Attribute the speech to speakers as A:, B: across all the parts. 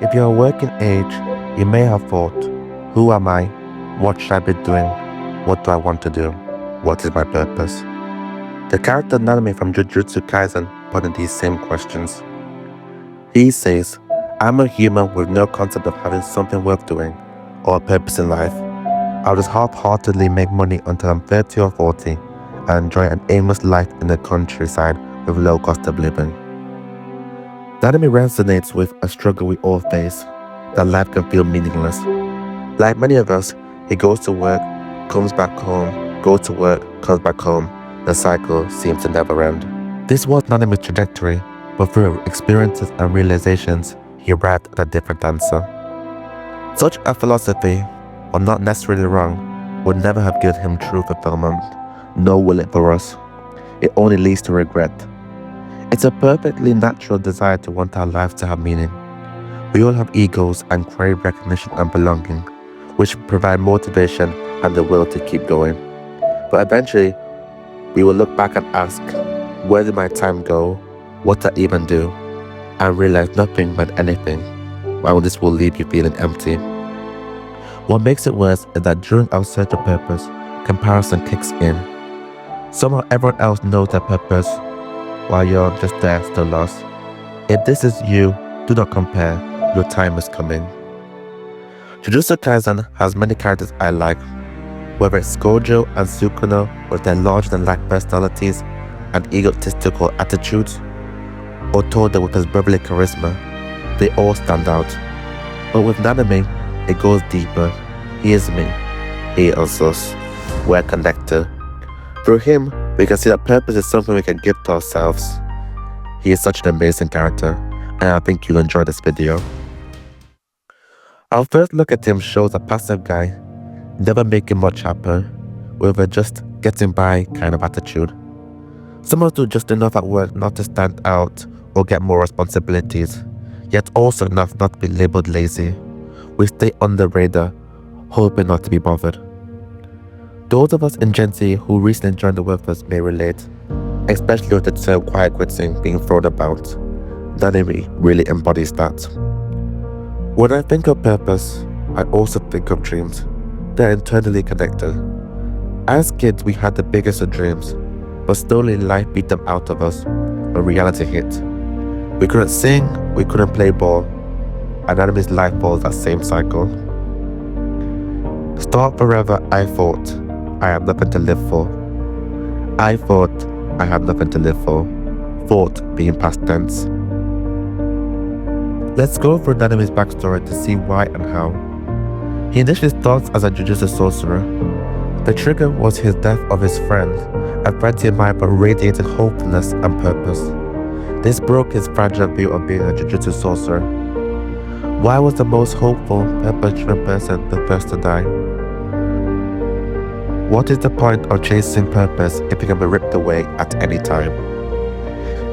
A: If you're a working age, you may have thought, who am I? What should I be doing? What do I want to do? What is my purpose? The character Nanami from Jujutsu Kaisen put in these same questions. He says, I'm a human with no concept of having something worth doing or a purpose in life. I'll just half-heartedly make money until I'm 30 or 40 and enjoy an aimless life in the countryside with low cost of living. Nanami resonates with a struggle we all face, that life can feel meaningless. Like many of us, he goes to work, comes back home, goes to work, comes back home. The cycle seems to never end. This was Nanami's trajectory, but through experiences and realizations, he arrived at a different answer. Such a philosophy, while not necessarily wrong, would never have given him true fulfillment, nor will it for us. It only leads to regret. It's a perfectly natural desire to want our lives to have meaning. We all have egos and crave recognition and belonging, which provide motivation and the will to keep going. But eventually, we will look back and ask, where did my time go? What did I even do? And realize nothing but anything. While this will leave you feeling empty. What makes it worse is that during our search of purpose, comparison kicks in. Somehow everyone else knows their purpose, while you're just there still lost. If this is you, do not compare. Your time is coming. Jujutsu Kaisen has many characters I like, whether it's Gojo and Sukuna with their larger-than-life personalities and egotistical attitudes, or Toda with his brotherly charisma. They all stand out. But with Nanami, it goes deeper. He is me. He is us. We're connected. Through him, we can see that purpose is something we can give to ourselves. He is such an amazing character, and I think you'll enjoy this video. Our first look at him shows a passive guy, never making much happen, with a just getting by kind of attitude. Someone who just enough at work not to stand out or get more responsibilities, yet also enough not to be labeled lazy. We stay on the radar, hoping not to be bothered. Those of us in Gen Z who recently joined the workforce may relate, especially with the term quiet quitting being thrown about. Nanami really embodies that. When I think of purpose, I also think of dreams. They're internally connected. As kids, we had the biggest of dreams, but slowly life beat them out of us when reality hit. We couldn't sing, we couldn't play ball, and Nanami's life follows that same cycle. Start forever, I thought, I have nothing to live for. I thought, I have nothing to live for. Thought being past tense. Let's go through Nanami's backstory to see why and how. He initially starts as a Jujutsu sorcerer. The trigger was his death of his friend, a friend he admired but radiated hopefulness and purpose. This broke his fragile view of being a Jujutsu sorcerer. Why was the most hopeful, purpose-driven person the first to die? What is the point of chasing purpose if it can be ripped away at any time?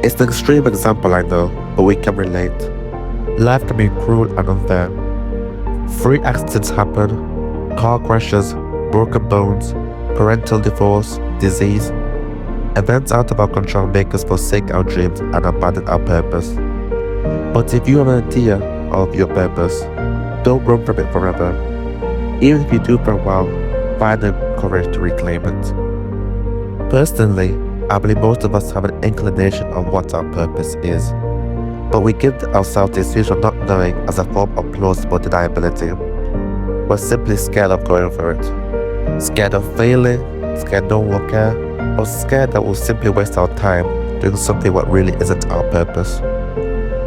A: It's an extreme example, I know, but we can relate. Life can be cruel and unfair. Freak accidents happen, car crashes, broken bones, parental divorce, disease. Events out of our control make us forsake our dreams and abandon our purpose. But if you have an idea of your purpose, don't run from it forever. Even if you do for a while, find the courage to reclaim it. Personally, I believe most of us have an inclination of what our purpose is, but we give ourselves the excuse of not knowing as a form of plausible deniability. We're simply scared of going for it. Scared of failing, scared no one will care, or scared that we'll simply waste our time doing something what really isn't our purpose.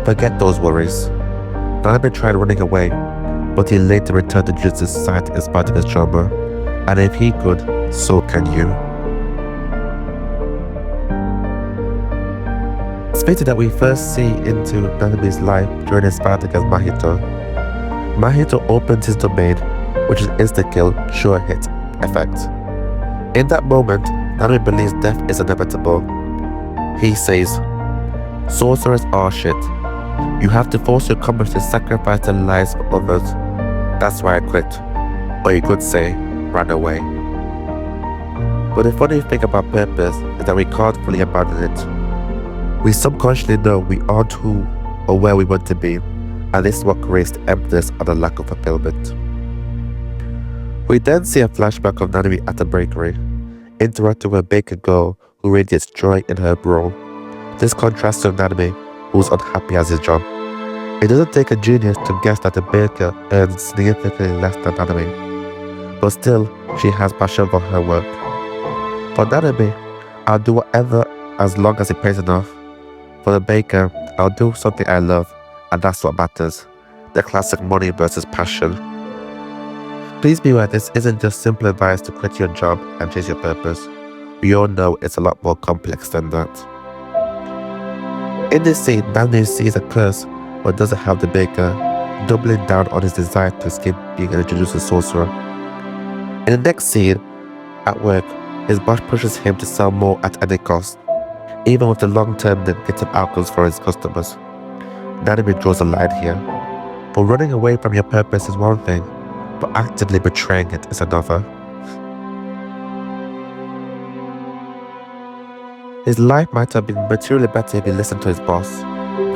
A: Forget those worries. Nanami tried running away, but he later returned to Jujutsu Society in spite of his trauma, and if he could, so can you. It's fated that we first see into Nanami's life during his fight against Mahito. Mahito opens his domain, which is insta-kill, sure hit effect. In that moment, Nanami believes death is inevitable. He says, sorcerers are shit. You have to force your comrades to sacrifice their lives for others. That's why I quit. Or you could say, ran away. But the funny thing about purpose is that we can't fully abandon it. We subconsciously know we aren't who or where we want to be, and this is what creates the emptiness and the lack of fulfillment. We then see a flashback of Nanami at a bakery, interacting with a baker girl who radiates joy in her role. This contrasts to Nanami, who's unhappy as his job. It doesn't take a genius to guess that the baker earns significantly less than Nanami, but still, she has passion for her work. For Nanami, I'll do whatever as long as it pays enough. For the baker, I'll do something I love, and that's what matters. The classic money versus passion. Please be aware this isn't just simple advice to quit your job and chase your purpose. We all know it's a lot more complex than that. In this scene, Nanami sees a curse but doesn't have the baker, doubling down on his desire to escape being a Jujutsu sorcerer. In the next scene, at work, his boss pushes him to sell more at any cost, even with the long-term negative outcomes for his customers. Nanami draws a line here. For running away from your purpose is one thing, but actively betraying it is another. His life might have been materially better if he listened to his boss.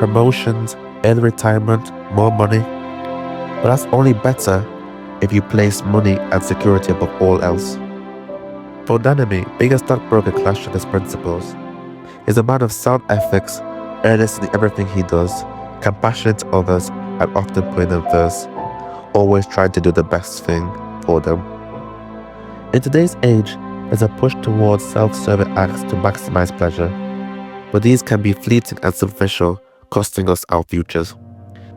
A: Promotions, early retirement, more money. But that's only better if you place money and security above all else. For Nanami, being a stockbroker clashes with his principles. He's a man of sound ethics, earnest in everything he does, compassionate to others, and often putting them first, always trying to do the best thing for them. In today's age, there's a push towards self-serving acts to maximize pleasure, but these can be fleeting and superficial, costing us our futures.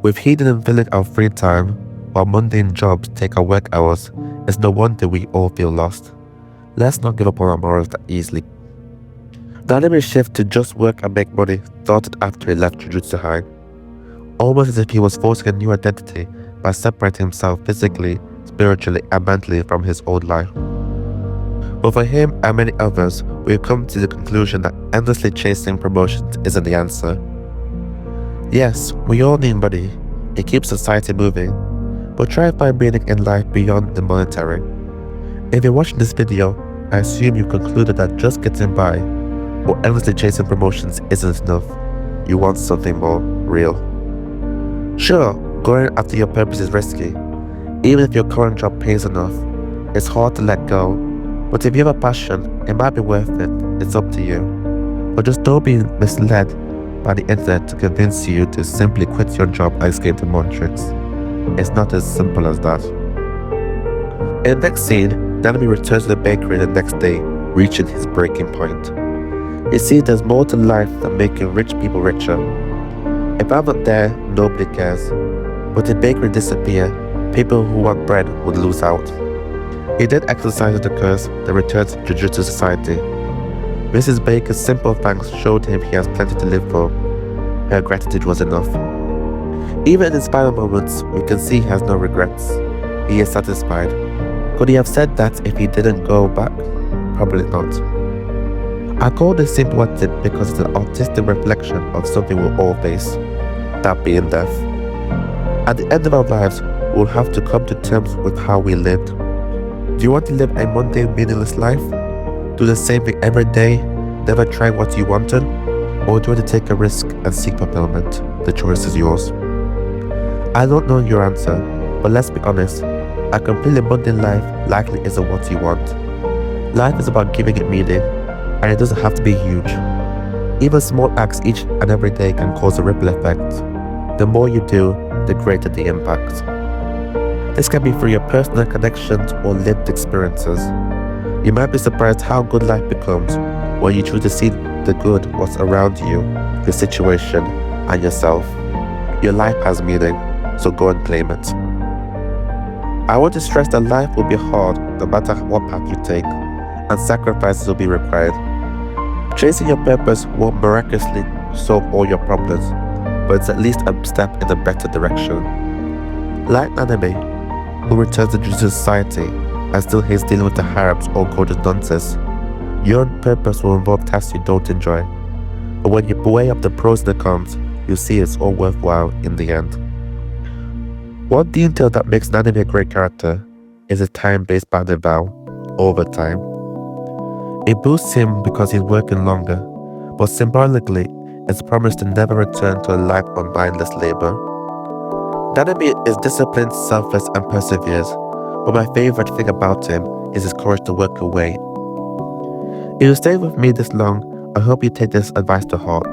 A: With heeding and filling our free time, while mundane jobs take our work hours, it's no wonder we all feel lost. Let's not give up on our morals that easily. Nanami's shift to just work and make money started after he left Jujutsu High, almost as if he was forcing a new identity by separating himself physically, spiritually, and mentally from his old life. But for him and many others, we've come to the conclusion that endlessly chasing promotions isn't the answer. Yes, we all need money, it keeps society moving, but try to find meaning in life beyond the monetary. If you're watching this video, I assume you concluded that just getting by or endlessly chasing promotions isn't enough. You want something more real. Sure, going after your purpose is risky. Even if your current job pays enough, it's hard to let go. But if you have a passion, it might be worth it. It's up to you. But just don't be misled by the internet to convince you to simply quit your job and escape the matrix. It's not as simple as that. In the next scene, Nanami returns to the bakery the next day, reaching his breaking point. You see, there's more to life than making rich people richer. If I'm not there, nobody cares. But if bakery disappear, people who want bread would lose out. He then exercises the curse, then returns to Jujutsu Society. Mrs. Baker's simple thanks showed him he has plenty to live for. Her gratitude was enough. Even in his final moments, we can see he has no regrets. He is satisfied. Could he have said that if he didn't go back? Probably not. I call this scene poetic because it's an artistic reflection of something we'll all face, that being death. At the end of our lives, we'll have to come to terms with how we lived. Do you want to live a mundane, meaningless life? Do the same thing every day, never try what you wanted? Or do you want to take a risk and seek fulfillment? The choice is yours. I don't know your answer, but let's be honest, a completely mundane life likely isn't what you want. Life is about giving it meaning, and it doesn't have to be huge. Even small acts each and every day can cause a ripple effect. The more you do, the greater the impact. This can be through your personal connections or lived experiences. You might be surprised how good life becomes when you choose to see the good what's around you, the situation, and yourself. Your life has meaning, so go and claim it. I want to stress that life will be hard no matter what path you take, and sacrifices will be required. Chasing your purpose won't miraculously solve all your problems, but it's at least a step in a better direction. Like Nanami, who returns to Jujutsu Society and still hates dealing with the higher-ups or gorgeous nonsense, your purpose will involve tasks you don't enjoy. But when you weigh up the pros and the cons, you'll see it's all worthwhile in the end. One detail that makes Nanami a great character is his time-based bandit vow, overtime. It boosts him because he's working longer, but symbolically, it's a promise to never return to a life of mindless labor. Nanami is disciplined, selfless, and perseveres, but my favorite thing about him is his courage to work away. If you stayed with me this long, I hope you take this advice to heart.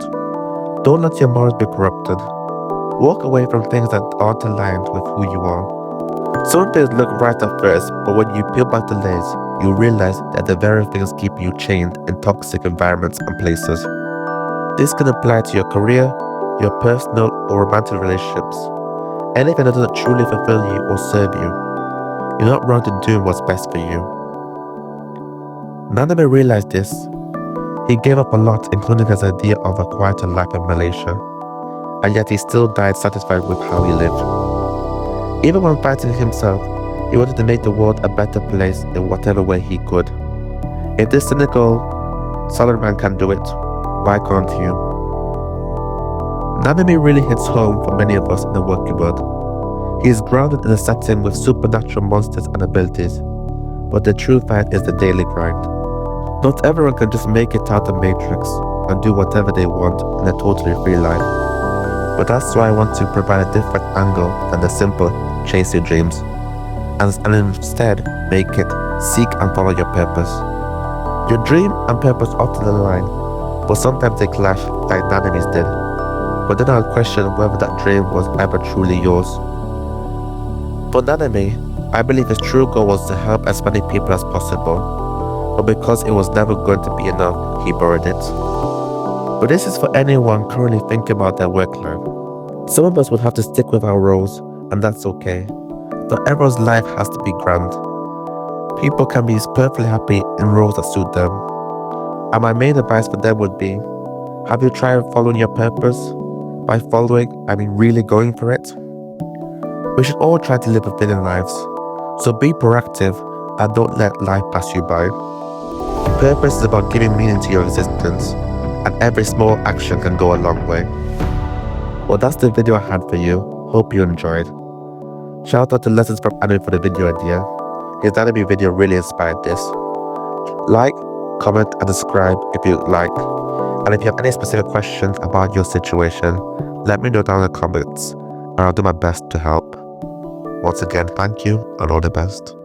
A: Don't let your morals be corrupted. Walk away from things that aren't aligned with who you are. Some things look right at first, but when you peel back the layers, you realize that the very things keep you chained in toxic environments and places. This can apply to your career, your personal or romantic relationships. Anything that doesn't truly fulfill you or serve you, you're not wrong to do what's best for you. Nanami realized this. He gave up a lot, including his idea of a quieter life in Malaysia, and yet he still died satisfied with how he lived. Even when fighting himself, he wanted to make the world a better place in whatever way he could. If this cynical, solid man can do it, why can't you? Nanami really hits home for many of us in the working world. He is grounded in a setting with supernatural monsters and abilities, but the true fight is the daily grind. Not everyone can just make it out the matrix and do whatever they want in a totally free life. But that's why I want to provide a different angle than the simple chase your dreams, and instead make it seek and follow your purpose. Your dream and purpose often align, but sometimes they clash like Nanami's did. But then I'll question whether that dream was ever truly yours. For Nanami, I believe his true goal was to help as many people as possible, but because it was never going to be enough, he buried it. But this is for anyone currently thinking about their work life. Some of us will have to stick with our roles, and that's okay. Not everyone's life has to be grand. People can be perfectly happy in roles that suit them. And my main advice for them would be, have you tried following your purpose? By following, I mean really going for it. We should all try to live fulfilling lives. So be proactive and don't let life pass you by. Purpose is about giving meaning to your existence, and every small action can go a long way. Well, that's the video I had for you. Hope you enjoyed. Shout out to Lessons from Anime for the video idea. His anime video really inspired this. Like, comment, and subscribe if you like. And if you have any specific questions about your situation, let me know down in the comments, and I'll do my best to help. Once again, thank you, and all the best.